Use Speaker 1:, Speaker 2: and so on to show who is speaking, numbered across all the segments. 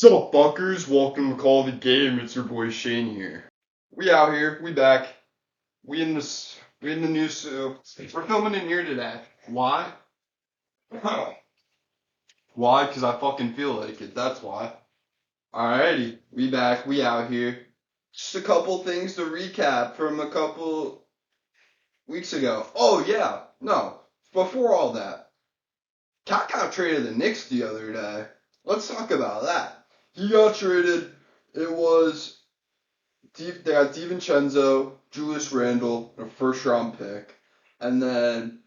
Speaker 1: Sup, fuckers? Welcome to Call the Game. It's your boy Shane here. We out here. We back. We in this. We in the new zoo. We're filming in here today. Why? Why? Because I fucking feel like it. That's why. Alrighty. We back. We out here. Just a couple things to recap from a couple weeks ago. Oh yeah. No. Before all that, Cat got traded to the Knicks the other day. Let's talk about that. He got traded. It was they got DiVincenzo, Julius Randle, and a first round pick. And then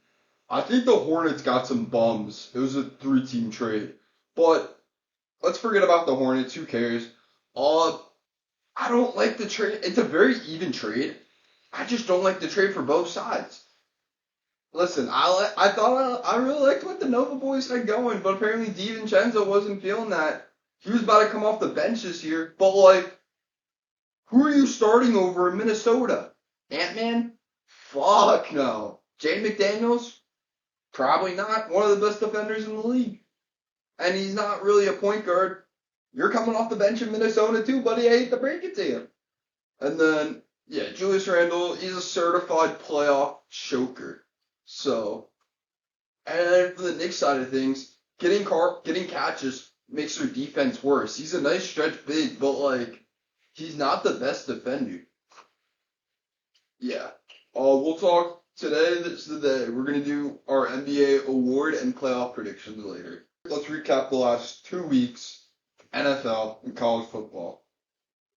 Speaker 1: I think the Hornets got some bums. It was a 3-team trade. But let's forget about the Hornets. Who cares? I don't like the trade. It's a very even trade. I just don't like the trade for both sides. Listen, I really liked what the Nova boys had going, but apparently DiVincenzo wasn't feeling that. He was about to come off the bench this year, but like, who are you starting over in Minnesota? Ant-Man? Fuck no. Jaden McDaniels? Probably not. One of the best defenders in the league. And he's not really a point guard. You're coming off the bench in Minnesota too, buddy. I hate to break it to you. And then, yeah, Julius Randle, he's a certified playoff choker. So, and then for the Knicks side of things, getting catches makes their defense worse. He's a nice stretch big, but like, he's not the best defender. Yeah. We'll talk today. This is the day. We're going to do our NBA award and playoff predictions later. Let's recap the last 2 weeks, NFL and college football.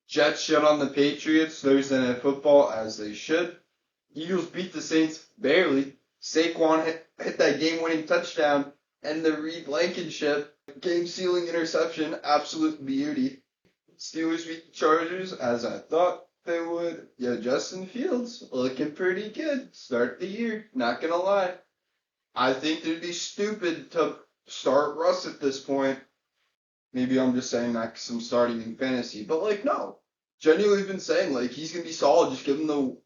Speaker 1: Jets shut on the Patriots Thursday Night Football, as they should. Eagles beat the Saints barely. Saquon hit that game-winning touchdown, and the Reed Blankenship game-sealing interception, absolute beauty. Steelers beat the Chargers, as I thought they would. Yeah, Justin Fields looking pretty good. Start the year, not gonna lie. I think it'd be stupid to start Russ at this point. Maybe I'm just saying that because I'm starting in fantasy, but like, no. Genuinely been saying like he's gonna be solid. Just give him the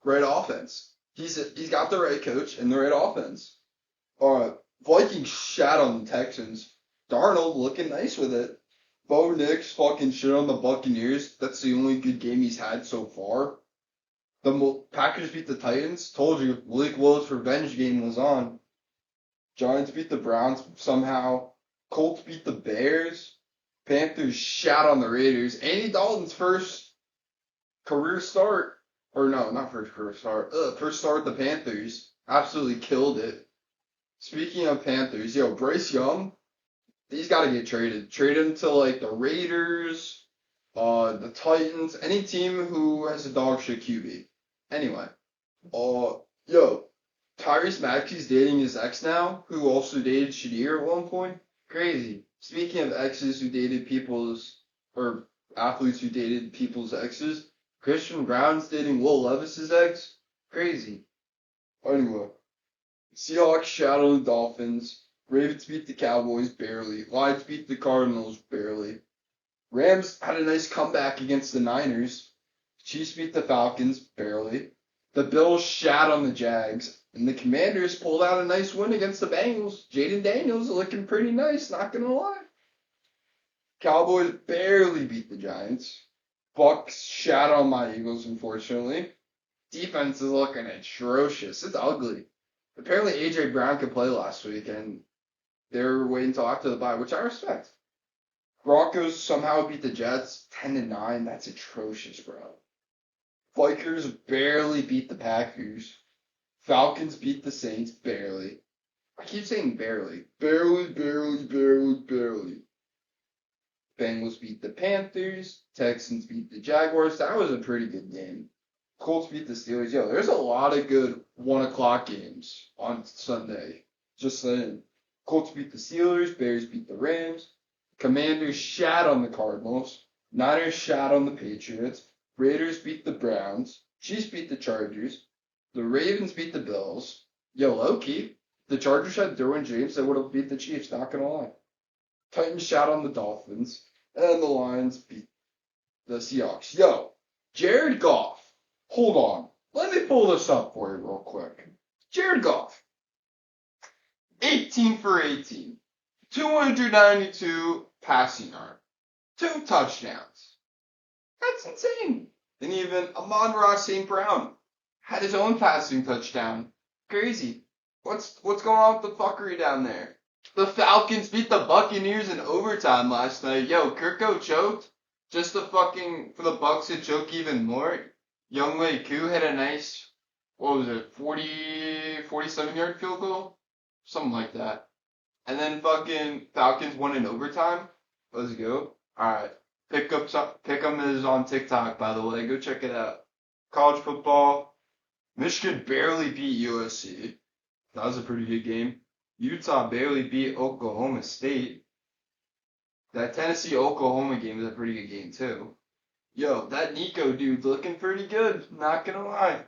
Speaker 1: right offense. He's got the right coach and the right offense. Vikings shat on the Texans. Darnold looking nice with it. Bo Nix fucking shit on the Buccaneers. That's the only good game he's had so far. The Packers beat the Titans. Told you, Malik Willis' revenge game was on. Giants beat the Browns somehow. Colts beat the Bears. Panthers shat on the Raiders. Andy Dalton's first career start. Or no, not first career start. First start with the Panthers. Absolutely killed it. Speaking of Panthers, Bryce Young, he's got to get traded. Trade him to like the Raiders, the Titans, any team who has a dog shit QB. Anyway, Tyrese Maxey's dating his ex now, who also dated Shadir at one point. Crazy. Speaking of exes who dated athletes who dated people's exes, Christian Brown's dating Will Levis's ex. Crazy. Anyway, Seahawks shat on the Dolphins. Ravens beat the Cowboys barely. Lions beat the Cardinals barely. Rams had a nice comeback against the Niners. Chiefs beat the Falcons barely. The Bills shat on the Jags. And the Commanders pulled out a nice win against the Bengals. Jaden Daniels looking pretty nice, not gonna lie. Cowboys barely beat the Giants. Bucks shat on my Eagles, unfortunately. Defense is looking atrocious. It's ugly. Apparently A.J. Brown could play last week, and they're waiting until after the bye, which I respect. Broncos somehow beat the Jets 10-9. That's atrocious, bro. Vikings barely beat the Packers. Falcons beat the Saints barely. I keep saying barely. Barely. Bengals beat the Panthers. Texans beat the Jaguars. That was a pretty good game. Colts beat the Steelers. There's a lot of good 1 o'clock games on Sunday. Just saying. Colts beat the Steelers. Bears beat the Rams. Commanders shat on the Cardinals. Niners shat on the Patriots. Raiders beat the Browns. Chiefs beat the Chargers. The Ravens beat the Bills. Low-key, the Chargers had Derwin James that would have beat the Chiefs, not gonna lie. Titans shat on the Dolphins. And the Lions beat the Seahawks. Jared Goff. Hold on. Let me pull this up for you real quick. Jared Goff. 18 for 18. 292 passing yards. 2 touchdowns. That's insane. And even Amon-Ra St. Brown had his own passing touchdown. Crazy. What's going on with the fuckery down there? The Falcons beat the Buccaneers in overtime last night. Yo, Kirko choked. Just for the Bucs to choke even more. Younghoe Koo had a nice, 47-yard field goal? Something like that. And then Falcons won in overtime. Let's go. Alright. Pick'em is on TikTok, by the way. Go check it out. College football. Michigan barely beat USC. That was a pretty good game. Utah barely beat Oklahoma State. That Tennessee-Oklahoma game is a pretty good game, too. Yo, that Nico dude's looking pretty good. Not gonna lie.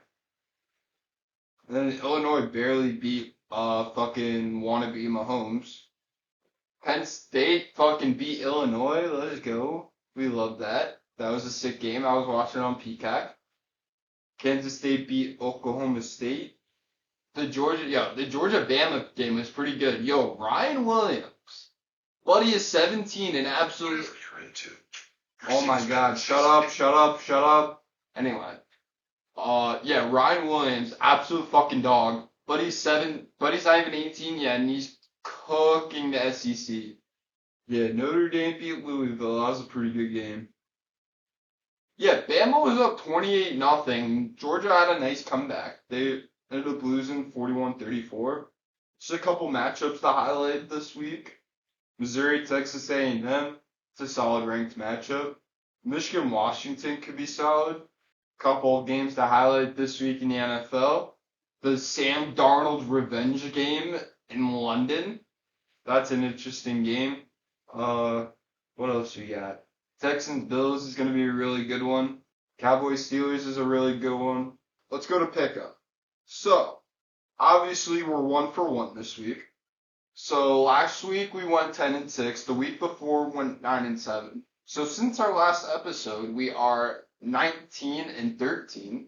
Speaker 1: And then Illinois barely beat wannabe Mahomes. Penn State beat Illinois. Let's go. We love that. That was a sick game. I was watching on Peacock. Kansas State beat Oklahoma State. The Georgia-Bama game was pretty good. Yo, Ryan Williams. Buddy is 17 and absolutely... Oh my god, shut up. Anyway. Ryan Williams, absolute fucking dog. Buddy's not even 18 yet, and he's cooking the SEC. Yeah, Notre Dame beat Louisville. That was a pretty good game. Yeah, Bama was up 28-0. Georgia had a nice comeback. They ended up losing 41-34. Just a couple matchups to highlight this week. Missouri, Texas A&M. It's a solid ranked matchup. Michigan, Washington could be solid. Couple of games to highlight this week in the NFL. The Sam Darnold revenge game in London. That's an interesting game. What else we got? Texans Bills is going to be a really good one. Cowboys Steelers is a really good one. Let's go to pickup. So, obviously we're 1-for-1 this week. So last week we went 10-6. The week before we went 9-7. So since our last episode, we are 19-13.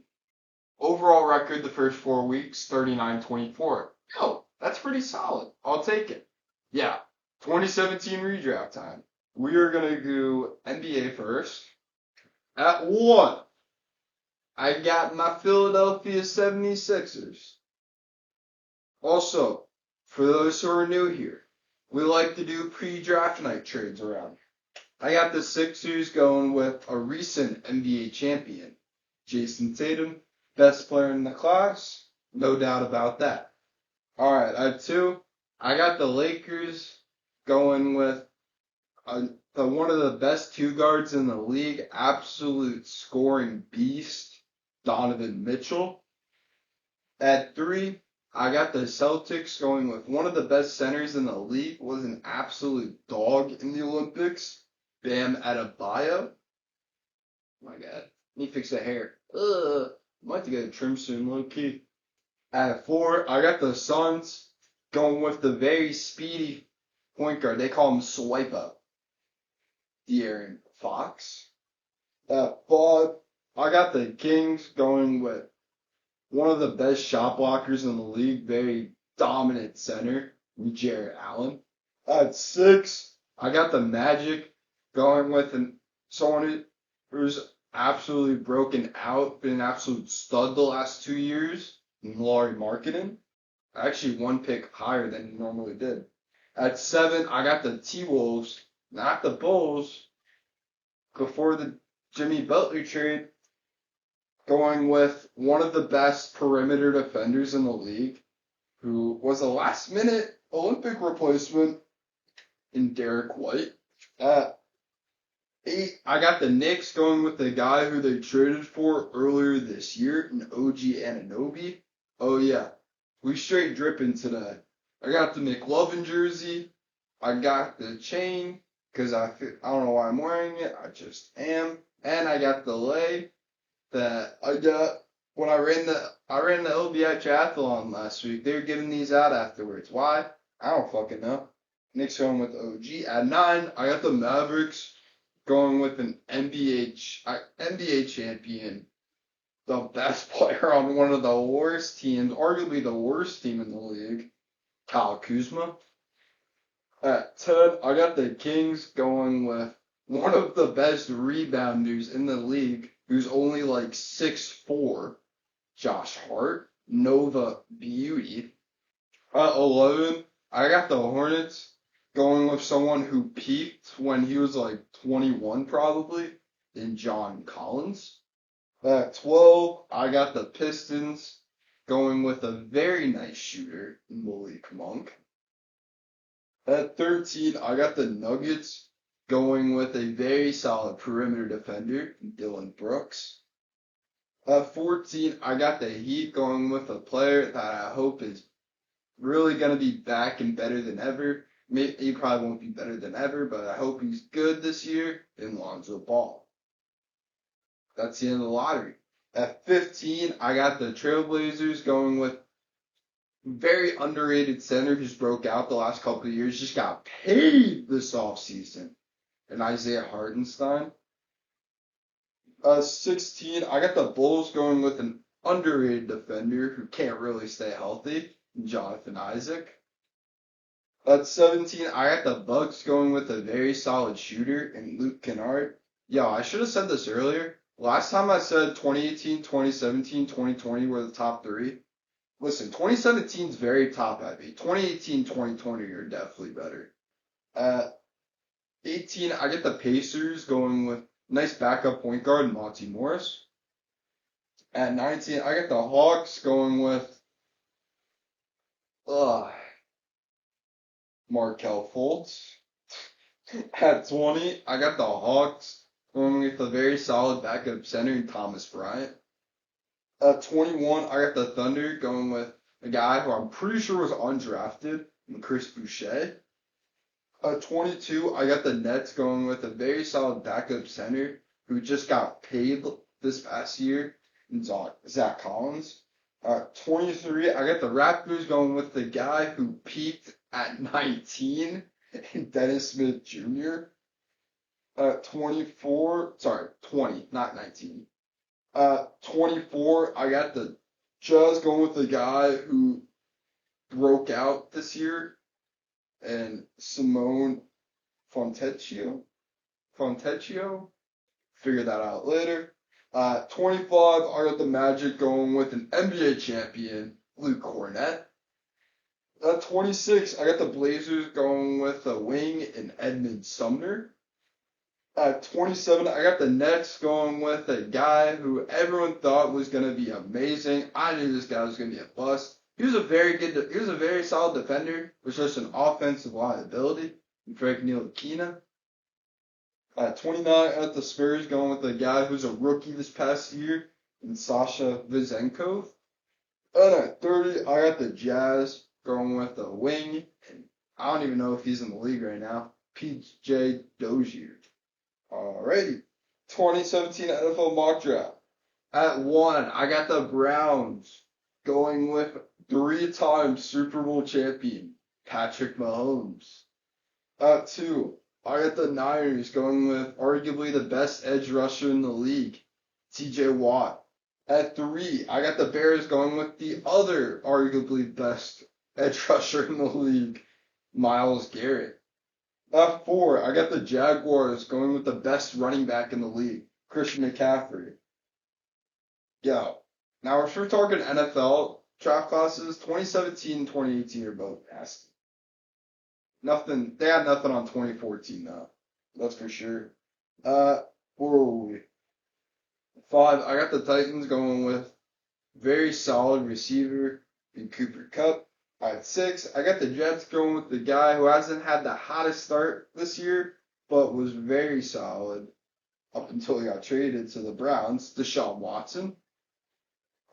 Speaker 1: Overall record the first 4 weeks, 39-24. Yo, that's pretty solid. I'll take it. Yeah, 2017 redraft time. We are going to do NBA first. At 1, I got my Philadelphia 76ers. Also, for those who are new here, we like to do pre-draft night trades around. I got the Sixers going with a recent NBA champion, Jason Tatum, best player in the class, no doubt about that. Alright, at 2, I got the Lakers going with one of the best 2 guards in the league, absolute scoring beast, Donovan Mitchell. At 3, I got the Celtics going with one of the best centers in the league, was an absolute dog in the Olympics, Bam Adebayo. Oh my god, need to fix that hair. Might have to get a trim soon, low key. At 4, I got the Suns going with the very speedy point guard. They call him Swipe Up, De'Aaron Fox. At 5, I got the Kings going with one of the best shot blockers in the league, very dominant center, Jarrett Allen. At 6, I got the Magic going with someone who's absolutely broken out, been an absolute stud the last 2 years, Lauri Markkanen. Actually, 1 pick higher than he normally did. At 7, I got the T-Wolves, not the Bulls, before the Jimmy Butler trade, going with one of the best perimeter defenders in the league, who was a last-minute Olympic replacement in Derek White. At 8, I got the Knicks going with the guy who they traded for earlier this year, an OG Anunoby. Oh yeah, we straight dripping today. I got the McLovin jersey. I got the chain, because I don't know why I'm wearing it. I just am. And I got the lei that I got when I ran the LBI triathlon last week. They were giving these out afterwards. Why? I don't fucking know. Knicks going with OG. At 9, I got the Mavericks going with an NBA champion, the best player on one of the worst teams, arguably the worst team in the league, Kyle Kuzma. At 10, I got the Kings going with one of the best rebounders in the league, who's only like 6'4", Josh Hart, Nova Beauty. At 11, I got the Hornets going with someone who peaked when he was like 21 probably, in John Collins. At 12, I got the Pistons going with a very nice shooter, Malik Monk. At 13, I got the Nuggets going with a very solid perimeter defender, Dylan Brooks. At 14, I got the Heat going with a player that I hope is really going to be back and better than ever. He probably won't be better than ever, but I hope he's good this year, in Lonzo Ball. That's the end of the lottery. At 15, I got the Trailblazers going with very underrated center who's broke out the last couple of years, just got paid this offseason, and Isaiah Hartenstein. 16, I got the Bulls going with an underrated defender who can't really stay healthy, Jonathan Isaac. At 17, I got the Bucks going with a very solid shooter in Luke Kennard. Yo, I should have said this earlier. Last time I said 2018, 2017, 2020 were the top three. Listen, 2017 is very top heavy. 2018, 2020 are definitely better. At 18, I get the Pacers going with nice backup point guard, Monty Morris. At 19, I get the Hawks going with Markelle Fultz. At 20, I got the Hawks going with a very solid backup center in Thomas Bryant. At 21, I got the Thunder going with a guy who I'm pretty sure was undrafted, Chris Boucher. At 22, I got the Nets going with a very solid backup center who just got paid this past year, Zach Collins. At 23, I got the Raptors going with the guy who peaked at 19, Dennis Smith Jr. At 20, not 19. 24, I got the Jazz going with the guy who broke out this year, and Simone Fontecchio. Figure that out later. 25, I got the Magic going with an NBA champion, Luke Cornett. At 26, I got the Blazers going with a wing in Edmund Sumner. At 27, I got the Nets going with a guy who everyone thought was going to be amazing. I knew this guy was going to be a bust. He was a very solid defender, was just an offensive liability. Frank Ntilikina. At 29, I got the Spurs going with a guy who's a rookie this past year, and Sasha Vezenkov. And at 30, I got the Jazz going with a wing, and I don't even know if he's in the league right now, P.J. Dozier. Alrighty. 2017 NFL mock draft. At 1, I got the Browns going with 3-time Super Bowl champion, Patrick Mahomes. At 2, I got the Niners going with arguably the best edge rusher in the league, T.J. Watt. At 3, I got the Bears going with the other arguably best edge rusher in the league, Myles Garrett. At 4, I got the Jaguars going with the best running back in the league, Christian McCaffrey. Yo, now if we're talking NFL draft classes, 2017 and 2018 are both nasty. They had nothing on 2014 though. That's for sure. Where were we? 5, I got the Titans going with very solid receiver in Cooper Kupp. At 6, I got the Jets going with the guy who hasn't had the hottest start this year, but was very solid up until he got traded to the Browns, Deshaun Watson.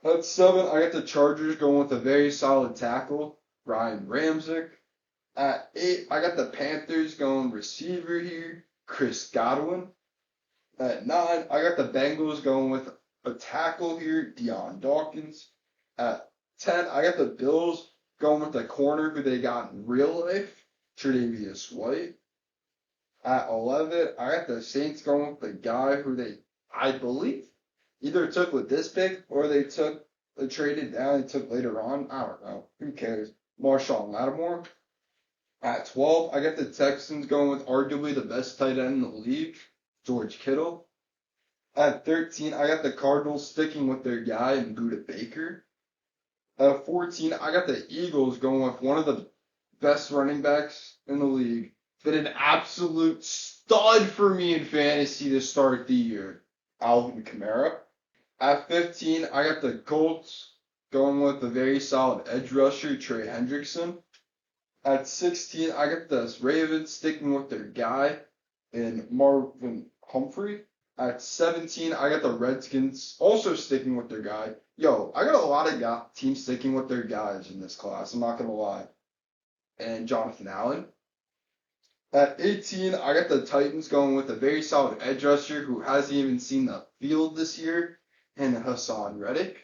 Speaker 1: At 7, I got the Chargers going with a very solid tackle, Ryan Ramczyk. At 8, I got the Panthers going receiver here, Chris Godwin. At 9, I got the Bengals going with a tackle here, Deion Dawkins. At 10, I got the Bills going with the corner who they got in real life, Tre'Davious White. At 11, I got the Saints going with the guy who they, I believe, either took with this pick or they traded down and took later on. I don't know. Who cares? Marshawn Lattimore. At 12, I got the Texans going with arguably the best tight end in the league, George Kittle. At 13, I got the Cardinals sticking with their guy in Buda Baker. At 14, I got the Eagles going with one of the best running backs in the league. Been an absolute stud for me in fantasy to start the year, Alvin Kamara. At 15, I got the Colts going with the very solid edge rusher, Trey Hendrickson. At 16, I got the Ravens sticking with their guy in Marvin Humphrey. At 17, I got the Redskins also sticking with their guy. Yo, I got a lot of teams sticking with their guys in this class, I'm not going to lie. And Jonathan Allen. At 18, I got the Titans going with a very solid edge rusher who hasn't even seen the field this year, and Hassan Reddick.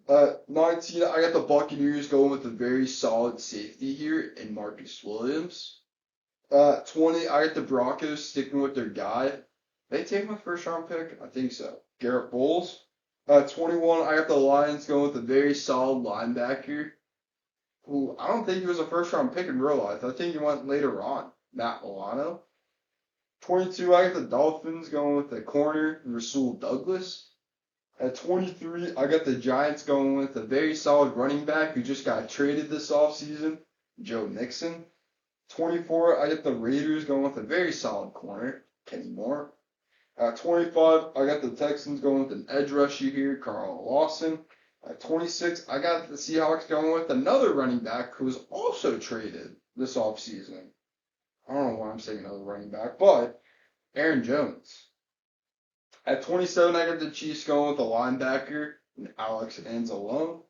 Speaker 1: 19, I got the Buccaneers going with a very solid safety here in Marcus Williams. 20, I got the Broncos sticking with their guy. They take my first round pick? I think so. Garrett Bowles. 21, I got the Lions going with a very solid linebacker who I don't think he was a first round pick in real life. I think he went later on. Matt Milano. 22, I got the Dolphins going with the corner, Rasul Douglas. At 23, I got the Giants going with a very solid running back who just got traded this offseason, Joe Mixon. 24, I got the Raiders going with a very solid corner, Kenny Moore. At 25, I got the Texans going with an edge rusher here, Carl Lawson. At 26, I got the Seahawks going with another running back who was also traded this offseason. I don't know why I'm saying another running back, but Aaron Jones. At 27, I got the Chiefs going with a linebacker, Alex Anzalone.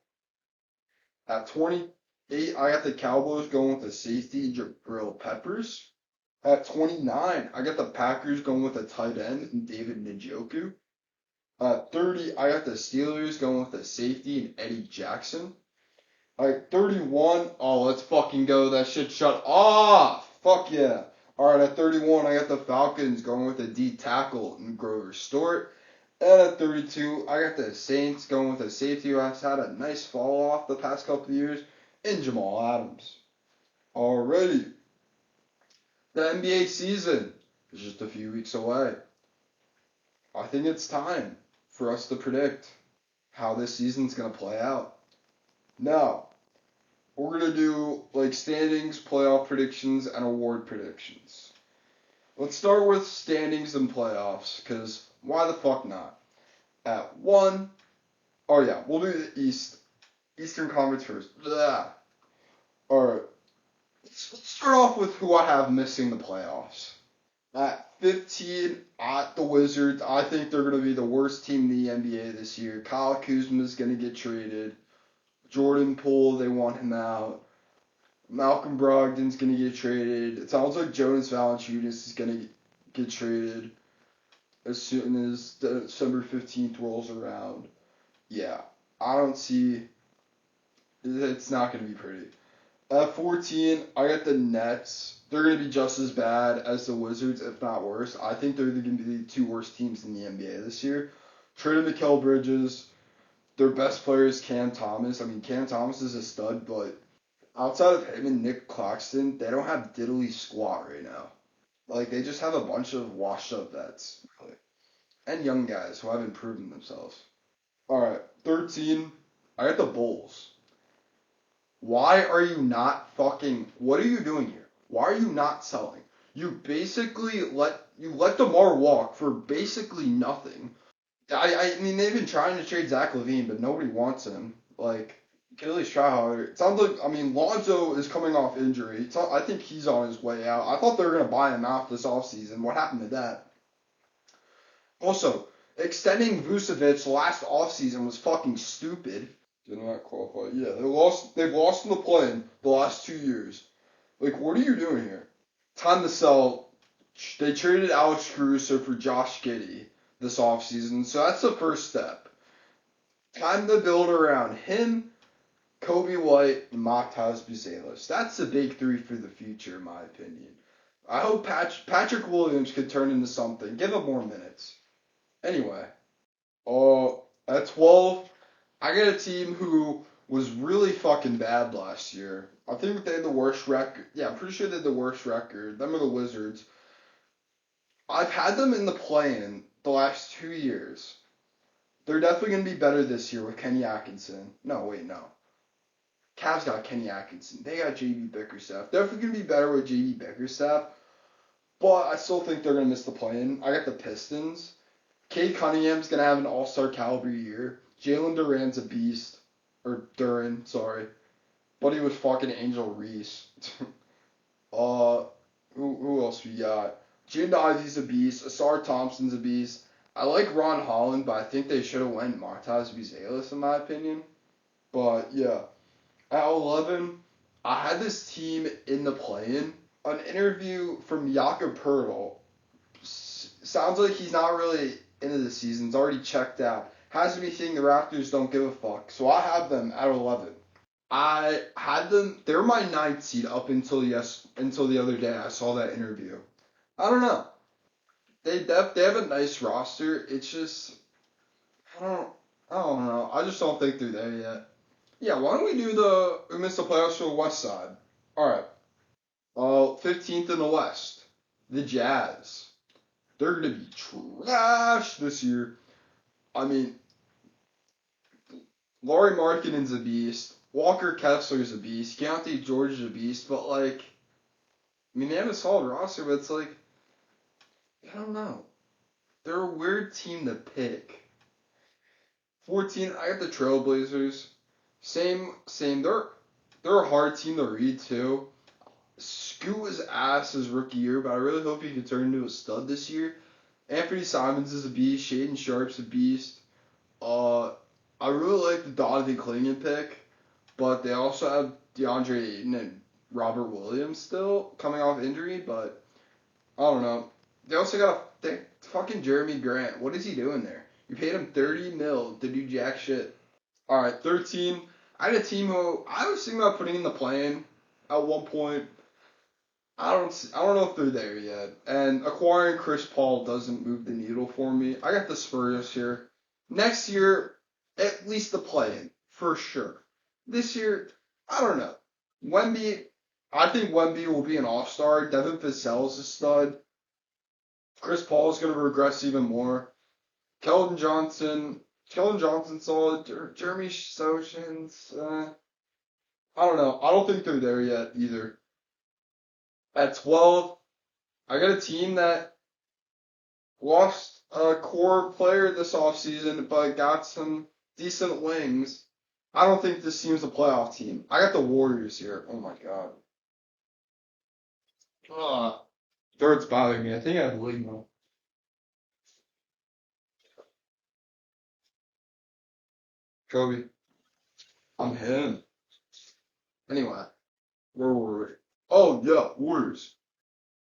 Speaker 1: At 28, I got the Cowboys going with a safety, Jabril Peppers. At 29, I got the Packers going with a tight end, David Njoku. At 30, I got the Steelers going with a safety, and Eddie Jackson. At 31, oh, let's fucking go. That shit shut off. Fuck yeah. All right, at 31, I got the Falcons going with a D tackle and Grover Stewart. And at 32, I got the Saints going with a safety who has had a nice fall off the past couple of years in Jamal Adams. Alrighty. The NBA season is just a few weeks away. I think it's time for us to predict how this season's going to play out. Now, we're going to do like standings, playoff predictions, and award predictions. Let's start with standings and playoffs, because why the fuck not? At 1, oh yeah, we'll do the Eastern Conference first. Blah. Alright, let's start off with who I have missing the playoffs. At 15, at the Wizards, I think they're going to be the worst team in the NBA this year. Kyle Kuzma is going to get traded. Jordan Poole, they want him out. Malcolm Brogdon's going to get traded. It sounds like Jonas Valanciunas is going to get traded as soon as December 15th rolls around. Yeah, I don't see... It's not going to be pretty. At 14, I got the Nets. They're going to be just as bad as the Wizards, if not worse. I think they're going to be the two worst teams in the NBA this year. Traded Mikal Bridges. Their best player is Cam Thomas. I mean, Cam Thomas is a stud, but outside of him and Nick Claxton, they don't have diddly squat right now. Like, they just have a bunch of washed-up vets, really. And young guys who haven't proven themselves. Alright, 13, I got the Bulls. Why are you not fucking... What are you doing here? Why are you not selling? You basically let DeMar walk for basically nothing. I mean, they've been trying to trade Zach LaVine, but nobody wants him. Like, you can at least try harder. It sounds like, I mean, Lonzo is coming off injury. I think he's on his way out. I thought they were going to buy him out this offseason. What happened to that? Also, extending Vucevic last offseason was fucking stupid. Did not qualify. Yeah, they've lost in the play-in the last 2 years. Like, what are you doing here? Time to sell. They traded Alex Caruso for Josh Giddey this offseason, so that's the first step. Time to build around him, Kobe White, and Matas Buzelos. That's the big three for the future, in my opinion. I hope Patrick Williams could turn into something. Give him more minutes. Anyway, at 12, I got a team who was really fucking bad last year. I think they had the worst record. Yeah, I'm pretty sure they had the worst record. Them are the Wizards. I've had them in the play-in the last 2 years. They're definitely going to be better this year with Kenny Atkinson. No, wait, no. Cavs got Kenny Atkinson. They got J.B. Bickerstaff. Definitely going to be better with J.B. Bickerstaff. But I still think they're going to miss the play-in. I got the Pistons. Cade Cunningham's going to have an all-star caliber year. Jalen Duran's a beast. Or Duran, sorry. But he was fucking Angel Reese. Who else we got? Jaden Ivey's a beast. Asar Thompson's a beast. I like Ron Holland, but I think they should have went Martaz Buzelis in my opinion. But yeah. At 11, I had this team in the play-in. An interview from Jakob Poeltl. Sounds like he's not really into the season. He's already checked out. Has me thinking the Raptors don't give a fuck. So I have them at 11. I had them. They're my ninth seed up until the other day. I saw that interview. I don't know. They have a nice roster. It's just I don't know. I just don't think they're there yet. Yeah, why don't we miss the playoffs for the West side? All right. 15th in the West, the Jazz. They're gonna be trash this year. I mean, Lauri Markkanen's a beast. Walker Kessler's a beast. Keontae George is a beast. But like, I mean, they have a solid roster, but it's like, I don't know. They're a weird team to pick. 14, I got the Trailblazers. Same. They're a hard team to read too. Scoot was ass his rookie year, but I really hope he can turn into a stud this year. Anthony Simons is a beast. Shaden Sharp's a beast. I really like the Donovan Clingan pick, but they also have DeAndre Ayton and Robert Williams still coming off injury, but I don't know. They also got fucking Jeremy Grant. What is he doing there? You paid him $30 million to do jack shit. All right, 13. I had a team who I was thinking about putting in the play-in at one point. I don't know if they're there yet. And acquiring Chris Paul doesn't move the needle for me. I got the Spurs here. Next year, at least the play-in, for sure. This year, I don't know. I think Wemby will be an all-star. Devin Vassell's a stud. Chris Paul is going to regress even more. Keldon Johnson solid. Jeremy Sochan's, I don't know. I don't think they're there yet either. At 12, I got a team that lost a core player this offseason, but got some decent wings. I don't think this team's a playoff team. I got the Warriors here. Oh my god. Third's bothering me. I think I have Ligma. Kobe. I'm him. Anyway, where were we? Oh yeah, Warriors.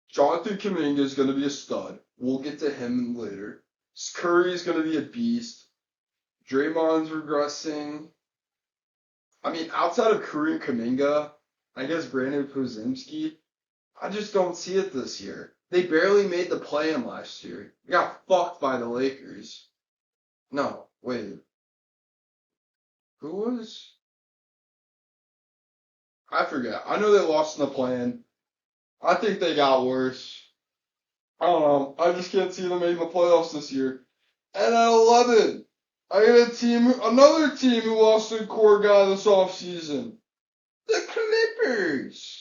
Speaker 1: Jonathan Kuminga is going to be a stud. We'll get to him later. Curry's going to be a beast. Draymond's regressing. I mean, outside of Curry and Kuminga, I guess Brandon Podziemski, I just don't see it this year. They barely made the play-in last year. They got fucked by the Lakers. No, wait. Who was? I forget. I know they lost in the play-in. I think they got worse. I don't know. I just can't see them making the playoffs this year. And at 11, I got another team who lost their core guy this offseason. The Clippers.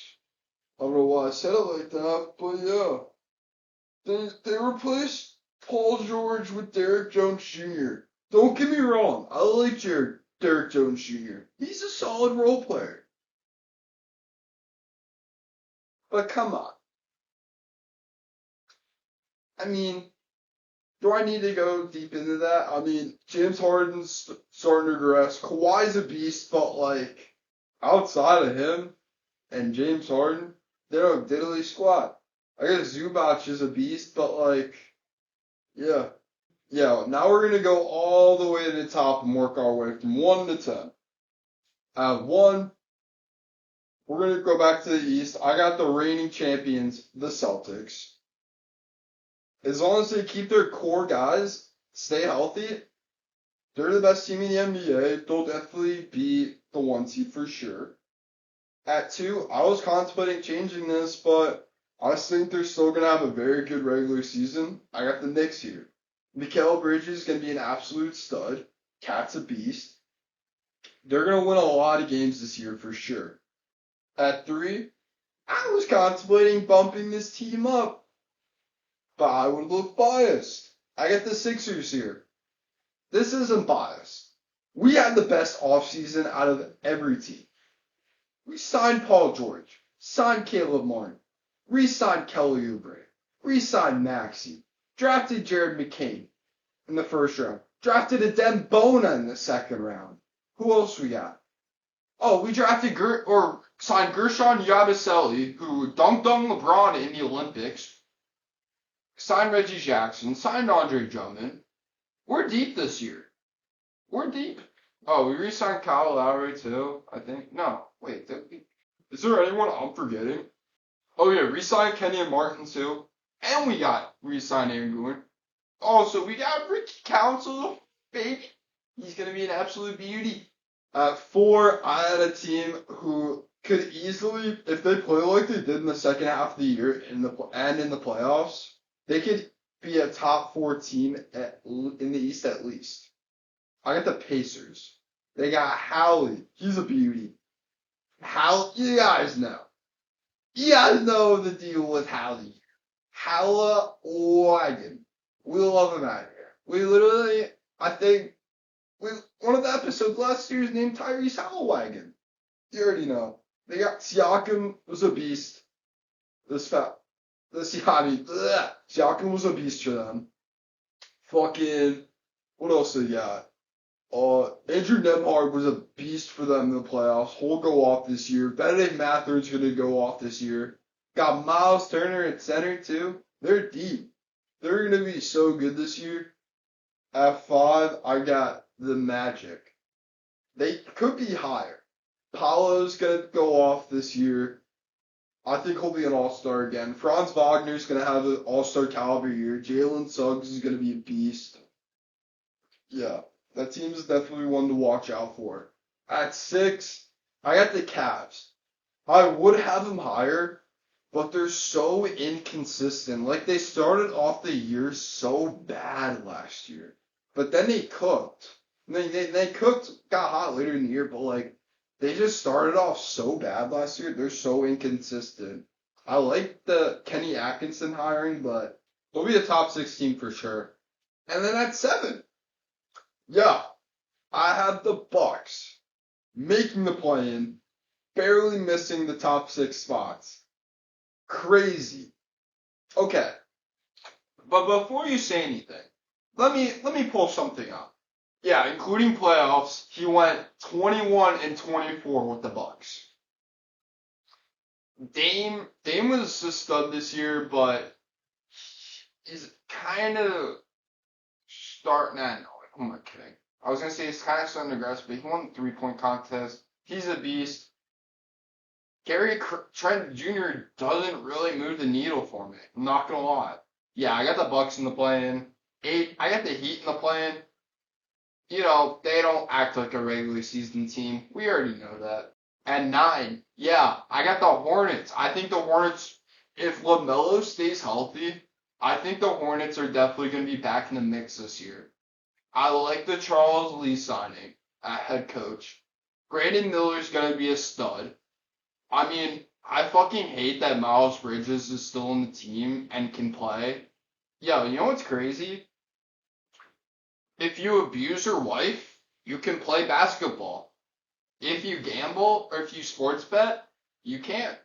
Speaker 1: I don't know why I said it like that, but yeah. They replaced Paul George with Derek Jones Jr. Don't get me wrong. I like Derek Jones Jr. He's a solid role player. But come on. I mean, do I need to go deep into that? I mean, James Harden's starting to regress. Kawhi's a beast, but like outside of him and James Harden, they're a diddly squad. I guess Zubac is a beast, but like, yeah. Yeah, now we're going to go all the way to the top and work our way from 1 to 10. I have 1. We're going to go back to the East. I got the reigning champions, the Celtics. As long as they keep their core guys, stay healthy, They're the best team in the NBA. They'll definitely be the 1 seed for sure. At 2, I was contemplating changing this, but I think they're still going to have a very good regular season. I got the Knicks here. Mikal Bridges is going to be an absolute stud. Cat's a beast. They're going to win a lot of games this year for sure. At 3, I was contemplating bumping this team up, but I would look biased. I got the Sixers here. This isn't biased. We had the best offseason out of every team. We signed Paul George, signed Caleb Martin, re-signed Kelly Oubre, re-signed Maxey, drafted Jared McCain in the first round, drafted Adem Bona in the second round. Who else we got? Oh, we drafted signed Gershon Yabusele, who dunked on LeBron in the Olympics, signed Reggie Jackson, signed Andre Drummond. We're deep this year. We're deep. Oh, we re-signed Kyle Lowry too, I think. No, wait. Is there anyone I'm forgetting? Oh yeah, re-signed Kenyon Martin too. And we got re-signed Aaron Gordon. Oh, so we got Ricky Council, baby. He's going to be an absolute beauty. At 4, I had a team who could easily, if they play like they did in the second half of the year in the playoffs, they could be a top 4 team in the East at least. I got the Pacers. They got Howley. He's a beauty. You guys know. You guys know the deal with Howley. Howla Wagon. We love him out here. We literally, I think, one of the episodes last year is named Tyrese Howlwagon. You already know. They got Siakam was a beast. Siakam was a beast for them. Fucking, what else they got? Andrew Nembhard was a beast for them in the playoffs. He'll go off this year. Benedict Mathurin's going to go off this year. Got Miles Turner at center, too. They're deep. They're going to be so good this year. At 5, I got the Magic. They could be higher. Paolo's going to go off this year. I think he'll be an all-star again. Franz Wagner's going to have an all-star caliber year. Jalen Suggs is going to be a beast. Yeah. That team is definitely one to watch out for. At 6, I got the Cavs. I would have them higher, but they're so inconsistent. Like, they started off the year so bad last year. But then they cooked. They cooked, got hot later in the year, but, like, they just started off so bad last year. They're so inconsistent. I like the Kenny Atkinson hiring, but they'll be a top 6 team for sure. And then at 7, yeah, I had the Bucks making the play-in, barely missing the top 6 spots. Crazy. Okay, but before you say anything, let me pull something up. Yeah, including playoffs, he went 21-24 with the Bucks. Dame was a stud this year, but he's kind of starting at. Who am I kidding? I was going to say he's kind of starting to grasp, but he won the 3-point contest. He's a beast. Gary Trent Jr. doesn't really move the needle for me. I'm not going to lie. Yeah, I got the Bucks in the play-in. 8, I got the Heat in the play-in. You know, they don't act like a regular season team. We already know that. At 9, yeah, I got the Hornets. I think the Hornets, if LaMelo stays healthy, I think the Hornets are definitely going to be back in the mix this year. I like the Charles Lee signing at head coach. Brandon Miller's going to be a stud. I mean, I fucking hate that Miles Bridges is still on the team and can play. Yo, you know what's crazy? If you abuse your wife, you can play basketball. If you gamble or if you sports bet, you can't.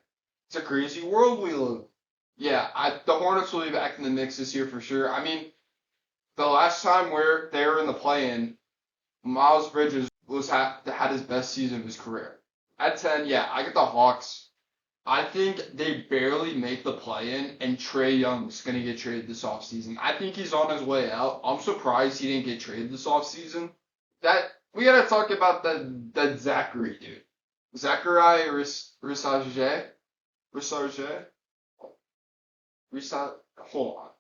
Speaker 1: It's a crazy world we live. Yeah, the Hornets will be back in the mix this year for sure. I mean, the last time they were in the play-in, Miles Bridges had his best season of his career. At 10, yeah, I get the Hawks. I think they barely make the play-in, and Trae Young's going to get traded this offseason. I think he's on his way out. I'm surprised he didn't get traded this offseason. We got to talk about that Zachary dude. Zachary Risage? Hold on.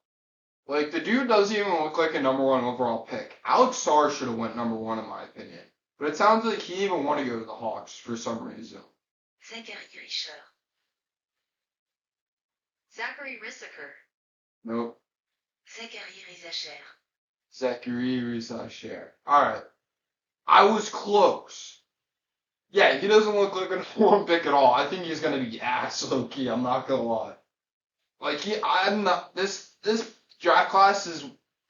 Speaker 1: Like, the dude doesn't even look like a number one overall pick. Alex Sarr should have went number one in my opinion. But it sounds like he didn't even want to go to the Hawks for some reason.
Speaker 2: Zachary Rissaker.
Speaker 1: Nope.
Speaker 2: Zachary
Speaker 1: Rizacher. Alright. I was close. Yeah, he doesn't look like a number one pick at all. I think he's gonna be ass low key, I'm not gonna lie. Like I'm not this draft class is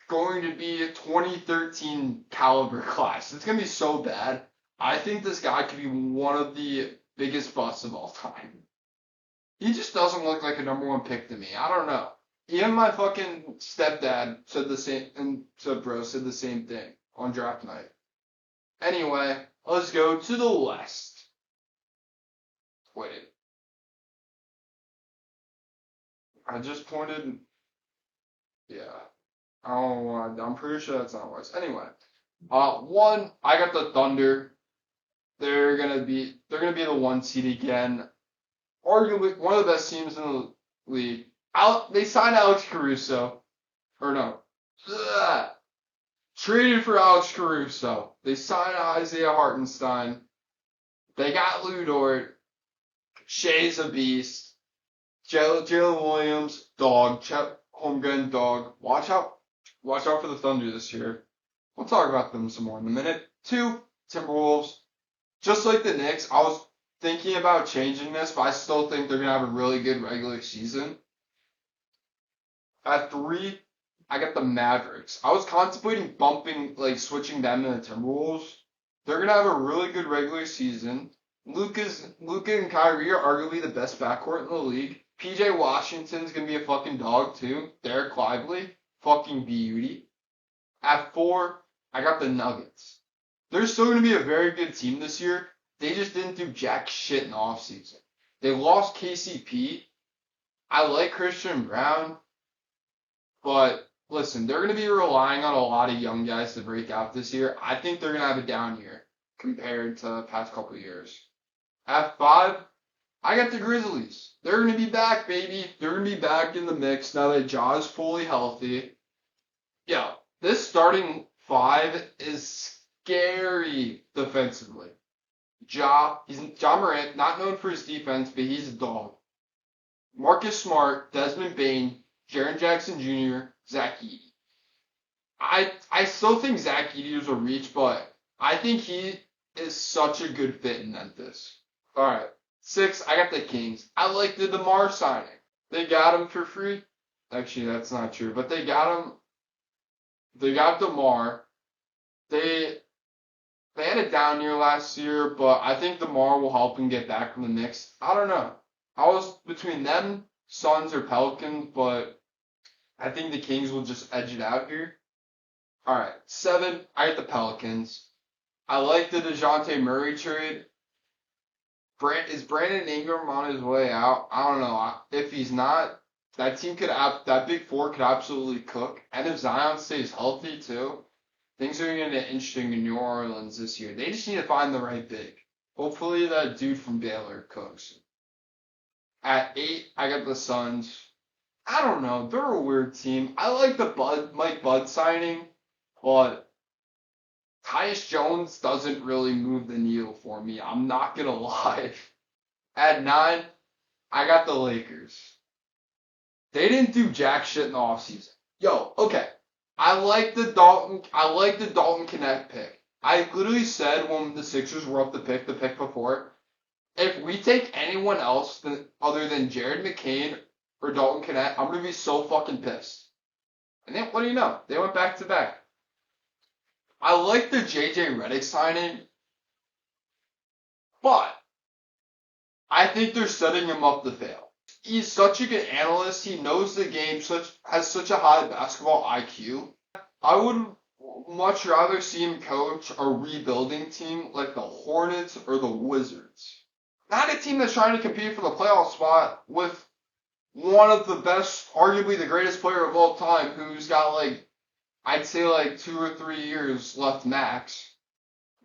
Speaker 1: going to be a 2013 caliber class. It's gonna be so bad. I think this guy could be one of the biggest busts of all time. He just doesn't look like a number one pick to me. I don't know. Even my fucking stepdad said the same, and said the same thing on draft night. Anyway, let's go to the West. Wait. I just pointed. Yeah. I don't know why. I'm pretty sure that's not West. Anyway. One, I got the Thunder. They're gonna be the one seed again. Arguably one of the best teams in the league. They signed Alex Caruso. Or no. Ugh. Traded for Alex Caruso. They signed Isaiah Hartenstein. They got Lou Dort. Shea's a beast. Jalen Williams, dog. Chet Holmgren, dog. Watch out for the Thunder this year. We'll talk about them some more in a minute. 2, Timberwolves. Just like the Knicks, I was thinking about changing this, but I still think they're going to have a really good regular season. At 3, I got the Mavericks. I was contemplating switching them to the Timberwolves. They're going to have a really good regular season. Luka and Kyrie are arguably the best backcourt in the league. PJ Washington's going to be a fucking dog too. Derek Lively, fucking beauty. At 4, I got the Nuggets. They're still going to be a very good team this year. They just didn't do jack shit in the offseason. They lost KCP. I like Christian Brown. But listen, they're going to be relying on a lot of young guys to break out this year. I think they're going to have a down year compared to the past couple of years. At 5, I got the Grizzlies. They're going to be back, baby. They're going to be back in the mix now that Ja is fully healthy. Yeah, this starting 5 is scary defensively. Ja Morant, not known for his defense, but he's a dog. Marcus Smart, Desmond Bane, Jaren Jackson Jr., Zach Edey. I still think Zach Edey is a reach, but I think he is such a good fit in Memphis. Alright, 6, I got the Kings. I like the DeMar signing. They got him for free. Actually, that's not true, but they got him. They got DeMar. They had a down year last year, but I think DeMar will help him get back from the Knicks. I don't know. I was between them, Suns, or Pelicans, but I think the Kings will just edge it out here. Alright, 7, I got the Pelicans. I like the DeJounte Murray trade. Is Brandon Ingram on his way out? I don't know. If he's not, that big 4 could absolutely cook. And if Zion stays healthy too, things are going to get interesting in New Orleans this year. They just need to find the right big. Hopefully that dude from Baylor cooks. At 8, I got the Suns. I don't know. They're a weird team. I like the Mike Bud signing, but Tyus Jones doesn't really move the needle for me. I'm not going to lie. At 9, I got the Lakers. They didn't do jack shit in the offseason. Yo, okay. I like the Dalton Connect pick. I literally said when the Sixers were up the pick before, if we take anyone else other than Jared McCain or Dalton Connect, I'm going to be so fucking pissed. And then, what do you know? They went back to back. I like the JJ Redick signing, but I think they're setting him up to fail. He's such a good analyst. He knows the game, has such a high basketball IQ. I would much rather see him coach a rebuilding team like the Hornets or the Wizards. Not a team that's trying to compete for the playoff spot with one of the best, arguably the greatest player of all time, who's got I'd say 2 or 3 years left max.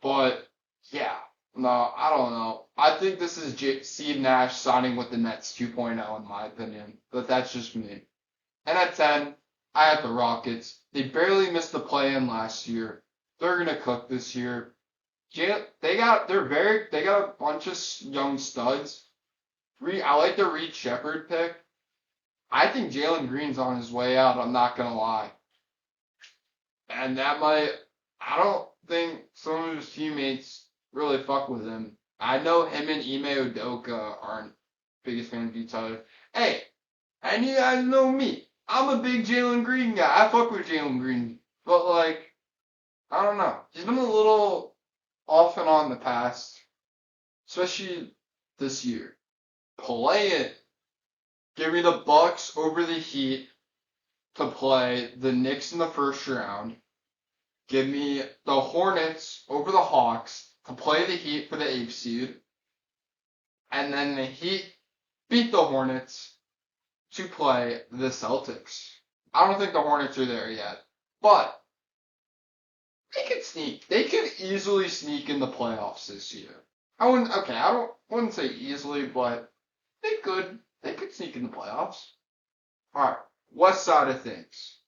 Speaker 1: But yeah, no, I don't know. I think this is Steve Nash signing with the Nets 2.0 in my opinion. But that's just me. And at 10,
Speaker 3: I had the Rockets. They barely missed the play-in last year. They're gonna cook this year. They got a bunch of young studs. I like the Reed Shepherd pick. I think Jalen Green's on his way out. I'm not gonna lie, and I don't think some of his teammates really fuck with him. I know him and Ime Udoka aren't biggest fans of each other. Hey, and you guys know me. I'm a big Jalen Green guy. I fuck with Jalen Green, but like, I don't know. He's been a little off and on in the past, especially this year. Play it. Give me the Bucks over the Heat to play the Knicks in the first round. Give me the Hornets over the Hawks to play the Heat for the 8th seed. And then the Heat beat the Hornets to play the Celtics. I don't think the Hornets are there yet, but they could sneak. They could easily sneak in the playoffs this year. I wouldn't say easily, but they could. They could sneak in the playoffs. Alright, west side of things.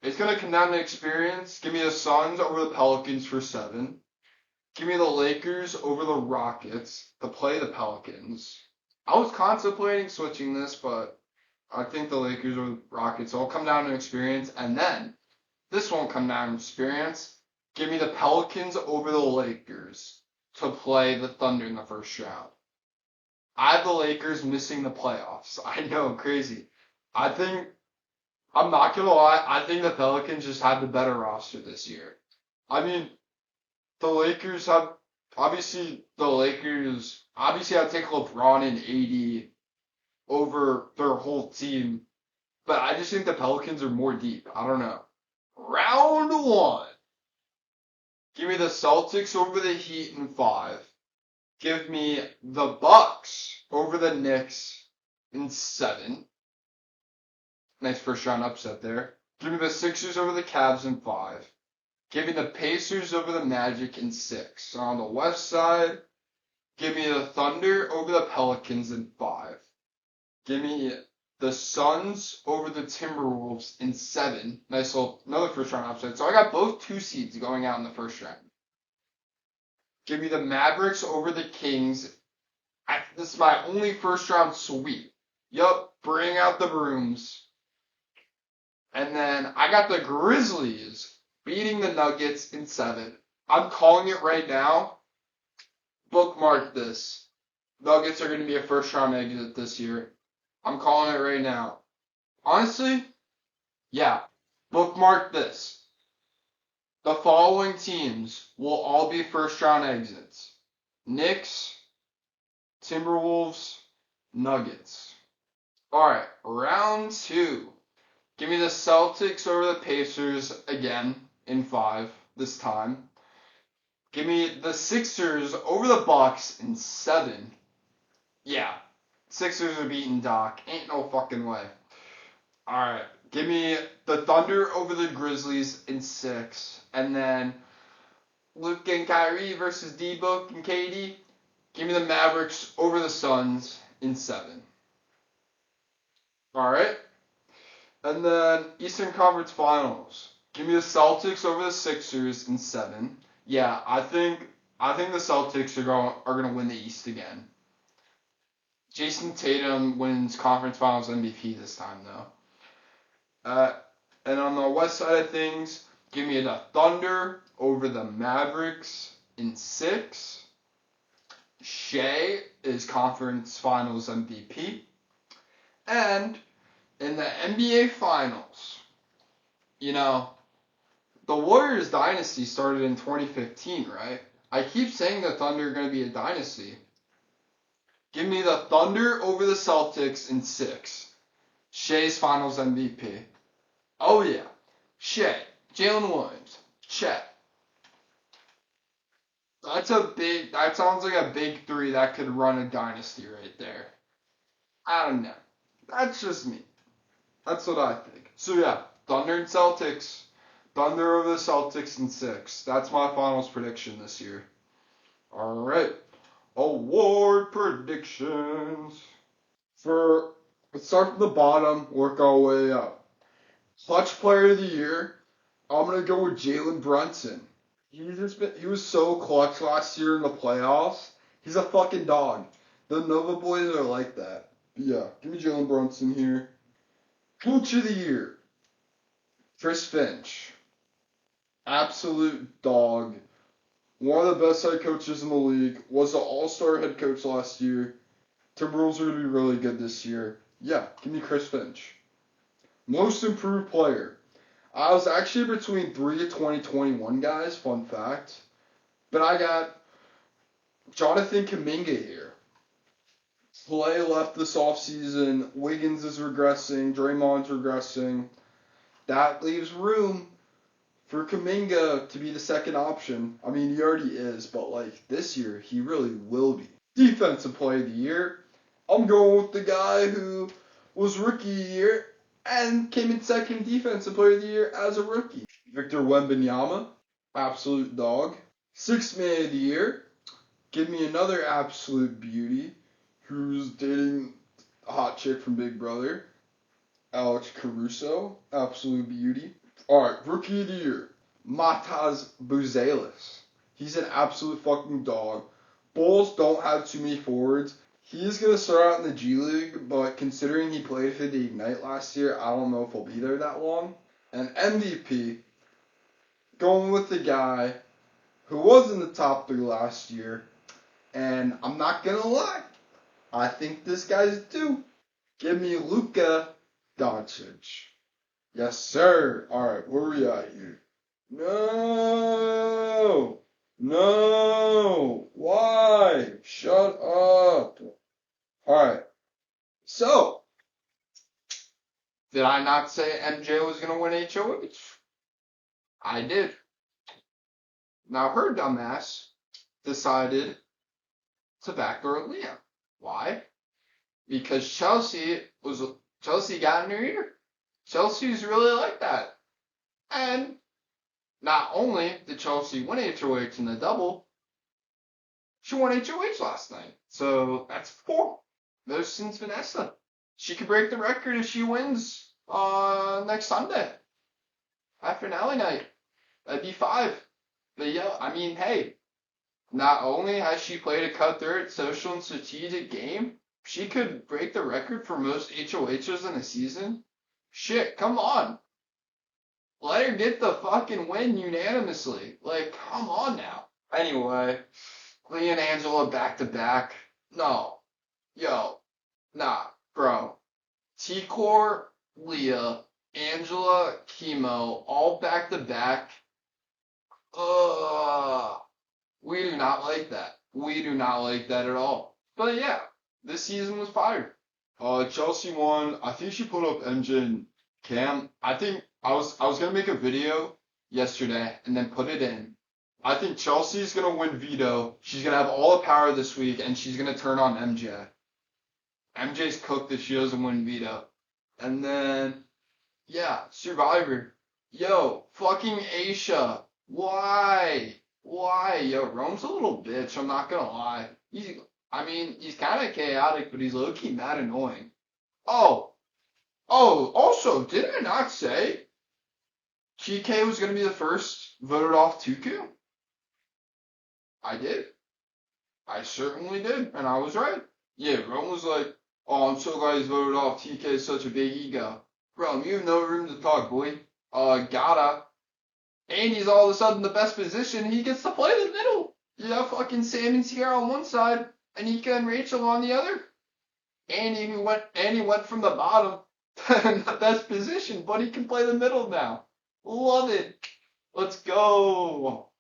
Speaker 3: It's gonna come down to experience. Give me the Suns over the Pelicans for 7. Give me the Lakers over the Rockets to play the Pelicans. I was contemplating switching this, but I think the Lakers or the Rockets will come down to experience, and then this won't come down to experience. Give me the Pelicans over the Lakers to play the Thunder in the first round. I have the Lakers missing the playoffs. I know, crazy. I'm not gonna lie, I think the Pelicans just have the better roster this year. I mean, the Lakers obviously I'd take LeBron and AD over their whole team, but I just think the Pelicans are more deep. I don't know. Round 1. Give me the Celtics over the Heat in 5. Give me the Bucks over the Knicks in 7. Nice first round upset there. Give me the Sixers over the Cavs in 5. Give me the Pacers over the Magic in 6. So on the west side, give me the Thunder over the Pelicans in 5. Give me the Suns over the Timberwolves in 7. Nice little, another first round upset. So I got both 2 seeds going out in the first round. Give me the Mavericks over the Kings. This is my only first round sweep. Yup, bring out the brooms. And then I got the Grizzlies beating the Nuggets in 7. I'm calling it right now. Bookmark this. Nuggets are going to be a first round exit this year. I'm calling it right now. Honestly, yeah. Bookmark this. The following teams will all be first round exits. Knicks, Timberwolves, Nuggets. Alright, round 2. Give me the Celtics over the Pacers again in 5 this time. Give me the Sixers over the Bucks in 7. Yeah, Sixers are beating Doc. Ain't no fucking way. Alright, give me the Thunder over the Grizzlies in 6. And then Luke and Kyrie versus D-Book and KD. Give me the Mavericks over the Suns in 7. Alright. And then Eastern Conference Finals. Give me the Celtics over the Sixers in 7. Yeah, I think the Celtics are going to win the East again. Jason Tatum wins Conference Finals MVP this time, though. And on the west side of things, give me the Thunder over the Mavericks in 6. Shea is Conference Finals MVP. And in the NBA Finals, the Warriors dynasty started in 2015, right? I keep saying the Thunder are going to be a dynasty. Give me the Thunder over the Celtics in 6. Shea's Finals MVP. Oh yeah. Shea. Jalen Williams. Chet. That sounds like a big 3 that could run a dynasty right there. I don't know. That's just me. That's what I think. So yeah, Thunder and Celtics. Thunder over the Celtics in 6. That's my finals prediction this year. Alright. Award predictions. Let's start from the bottom, work our way up.
Speaker 1: Clutch player of the year, I'm gonna go with Jalen Brunson. He was so clutch last year in the playoffs. He's a fucking dog. The Nova boys are like that. But yeah, give me Jalen Brunson here. Coach of the year, Chris Finch. Absolute dog. One of the best head coaches in the league. Was the all-star head coach last year. Timberwolves are going to be really good this year. Yeah, give me Chris Finch. Most improved player. I was actually between 3 of 2021 guys, fun fact. But I got Jonathan Kuminga here. Clay left this offseason. Wiggins is regressing. Draymond's regressing. That leaves room for Kuminga to be the second option. I mean, he already is, but like this year, he really will be. Defensive player of the year. I'm going with the guy who was rookie year and came in second defensive player of the year as a rookie. Victor Wembanyama, absolute dog. Sixth man of the year. Give me another absolute beauty who's dating a hot chick from Big Brother. Alex Caruso, absolute beauty. Alright, rookie of the year. Matas Buzelis. He's an absolute fucking dog. Bulls don't have too many forwards. He's going to start out in the G League, but considering he played for the Ignite last year, I don't know if he'll be there that long. And MVP, going with the guy who was in the top 3 last year, and I'm not going to lie, I think this guy's due. Give me Luka Doncic. Yes, sir. All right, where are we at here? No. Why? Shut up. All right. So,
Speaker 3: Did I not say MJ was going to win HOH? I did. Now her dumbass decided to backdoor Leah. Why? Because Chelsea got in her ear. Chelsea's really like that. And not only did Chelsea win HOH in the double, she won HOH last night. So that's 4. There's since Vanessa. She could break the record if she wins next Sunday at finale night. That'd be 5. But yeah, I mean, hey, not only has she played a cut-throat, social, and strategic game, she could break the record for most HOHs in a season. Shit, come on. Let her get the fucking win unanimously. Like, come on now. Anyway, Leah and Angela back-to-back. No. Yo. Nah, bro. T-Core, Leah, Angela, Chemo, all back-to-back. We do not like that. We do not like that at all. But yeah, this season was fire. Chelsea won. I think she put up MJ and Cam. I think I was gonna make a video yesterday and then put it in. I think Chelsea's gonna win veto. She's gonna have all the power this week and she's gonna turn on MJ. MJ's cooked if she doesn't win veto. And then yeah, Survivor. Yo, fucking Aisha. Why? Yo, Rome's a little bitch, I'm not gonna lie. He's kind of chaotic, but he's low-key mad annoying. Oh, also, did I not say TK was gonna be the first voted off Tuku? I did. I certainly did, and I was right. Yeah, Rome was like, oh, I'm so glad he's voted off. TK is such a big ego. Bro, you have no room to talk, boy. Gotta. And he's all of a sudden the best position. He gets to play the middle. You have fucking Sam and Sierra on one side, Anika and Rachel on the other. And he went from the bottom to the best position, but he can play the middle now. Love it. Let's go.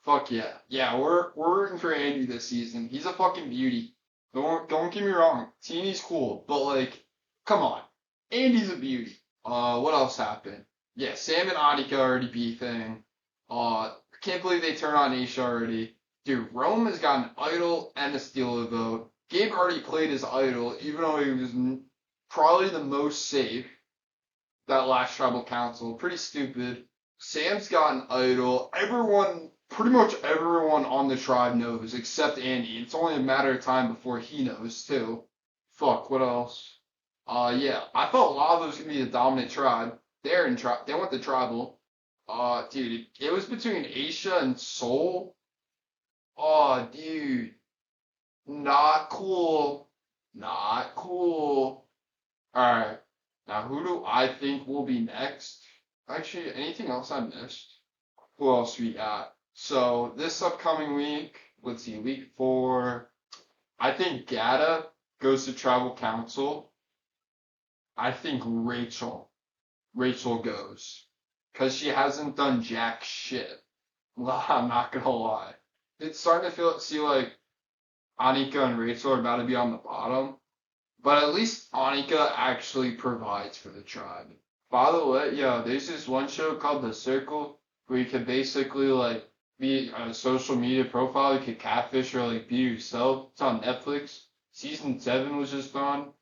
Speaker 3: Fuck yeah. Yeah, we're rooting for Andy this season. He's a fucking beauty. Don't get me wrong. Teeny's cool, but like, come on. Andy's a beauty. What else happened? Yeah, Sam and Anika already beefing. Can't believe they turned on Aisha already. Dude, Rome has got an idol and a steal vote. Gabe already played his idol, even though he was probably the most safe that last tribal council. Pretty stupid. Sam's got an idol. Pretty much everyone on the tribe knows, except Andy. It's only a matter of time before he knows, too. Fuck, what else? Yeah, I thought Lava was gonna be the dominant tribe. They went the tribal. Dude, it was between Asia and Seoul. Oh, dude, not cool. Not cool. Alright, now who do I think will be next? Actually, anything else I missed? Who else we got? So, this upcoming week, let's see, week 4, I think Gata goes to tribal council. I think Rachel goes. Because she hasn't done jack shit. I'm not gonna lie. It's starting to see like Annika and Rachel are about to be on the bottom. But at least Annika actually provides for the tribe. By the way, yo, there's this one show called The Circle where you could basically like be a social media profile, you could catfish or like be yourself. It's on Netflix. Season 7 was just on.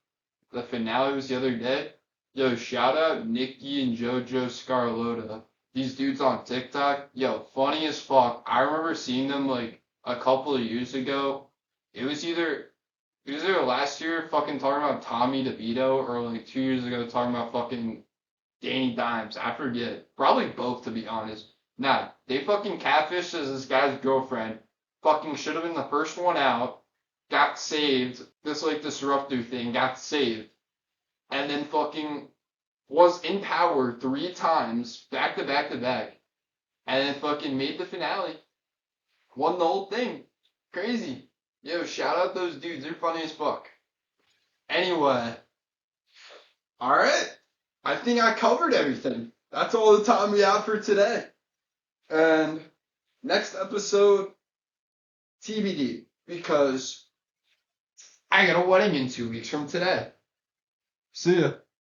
Speaker 3: The finale was the other day. Yo, shout out Nikki and JoJo Scarlota. These dudes on TikTok, yo, funny as fuck. I remember seeing them like a couple of years ago. It was either last year fucking talking about Tommy DeVito or like 2 years ago talking about fucking Danny Dimes. I forget. Probably both to be honest. Nah, they fucking catfished as this guy's girlfriend. Fucking should have been the first one out. Got saved. This like disruptor thing got saved. And then fucking was in power 3 times, back to back to back. And then fucking made the finale. Won the whole thing. Crazy. Yo, shout out those dudes. They're funny as fuck. Anyway.
Speaker 1: Alright. I think I covered everything. That's all the time we have for today. And next episode, TBD. Because
Speaker 3: I got a wedding in 2 weeks from today.
Speaker 1: see ya.